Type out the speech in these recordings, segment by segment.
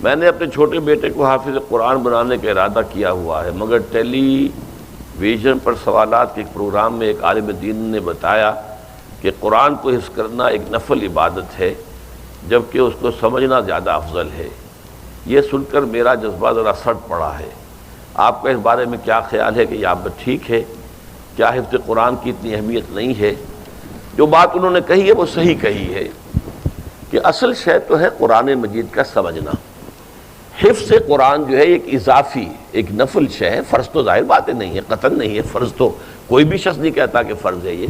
میں نے اپنے چھوٹے بیٹے کو حافظ قرآن بنانے کا ارادہ کیا ہوا ہے، مگر ٹیلی ویژن پر سوالات کے ایک پروگرام میں ایک عالم دین نے بتایا کہ قرآن کو حفظ کرنا ایک نفل عبادت ہے جبکہ اس کو سمجھنا زیادہ افضل ہے۔ یہ سن کر میرا جذبہ ذرا سٹ پڑا ہے۔ آپ کا اس بارے میں کیا خیال ہے کہ یہ آپ ٹھیک ہے؟ کیا حفظ قرآن کی اتنی اہمیت نہیں ہے؟ جو بات انہوں نے کہی ہے وہ صحیح کہی ہے کہ اصل شے تو ہے قرآن مجید کا سمجھنا۔ حفظ قرآن جو ہے ایک اضافی ایک نفل شے ہے، فرض تو ظاہر باتیں نہیں ہے، قطعاً نہیں ہے، فرض تو کوئی بھی شخص نہیں کہتا کہ فرض ہے یہ،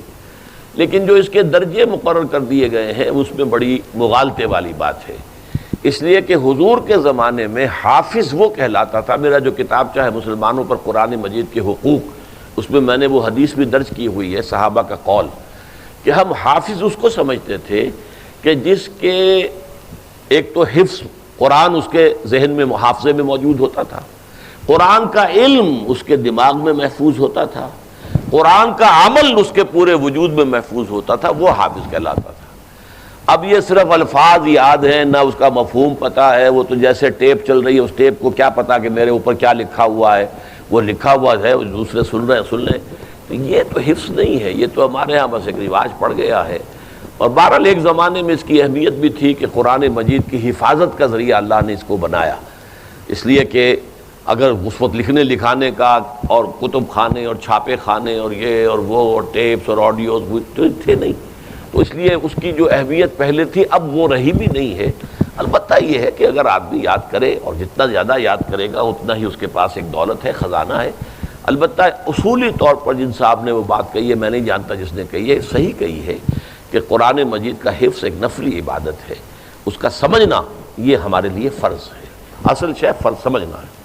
لیکن جو اس کے درجے مقرر کر دیے گئے ہیں اس میں بڑی مغالطے والی بات ہے۔ اس لیے کہ حضور کے زمانے میں حافظ وہ کہلاتا تھا، میرا جو کتاب چاہے مسلمانوں پر قرآن مجید کے حقوق، اس میں نے وہ حدیث بھی درج کی ہوئی ہے صحابہ کا قول کہ ہم حافظ اس کو سمجھتے تھے کہ جس کے ایک تو حفظ قرآن اس کے ذہن میں حافظے میں موجود ہوتا تھا، قرآن کا علم اس کے دماغ میں محفوظ ہوتا تھا، قرآن کا عمل اس کے پورے وجود میں محفوظ ہوتا تھا، وہ حافظ کہلاتا تھا۔ اب یہ صرف الفاظ یاد ہیں، نہ اس کا مفہوم پتہ ہے، وہ تو جیسے ٹیپ چل رہی ہے اس ٹیپ کو کیا پتہ کہ میرے اوپر کیا لکھا ہوا ہے، وہ لکھا ہوا ہے دوسرے سن رہے ہیں سن لیں، تو یہ تو حفظ نہیں ہے، یہ تو ہمارے ہاں بس ایک رواج پڑ گیا ہے۔ اور بہرحال ایک زمانے میں اس کی اہمیت بھی تھی کہ قرآن مجید کی حفاظت کا ذریعہ اللہ نے اس کو بنایا، اس لیے کہ اگر اس وقت لکھنے لکھانے کا اور کتب خانے اور چھاپے خانے اور یہ اور وہ اور ٹیپس اور آڈیوز تو تھے نہیں، تو اس لیے اس کی جو اہمیت پہلے تھی اب وہ رہی بھی نہیں ہے۔ البتہ یہ ہے کہ اگر آدمی یاد کرے اور جتنا زیادہ یاد کرے گا اتنا ہی اس کے پاس ایک دولت ہے، خزانہ ہے۔ البتہ اصولی طور پر جن صاحب نے وہ بات کہی ہے، میں نہیں جانتا جس نے کہی ہے، صحیح کہی ہے کہ قرآن مجید کا حفظ ایک نفلی عبادت ہے، اس کا سمجھنا یہ ہمارے لیے فرض ہے، اصل شے فرض سمجھنا ہے۔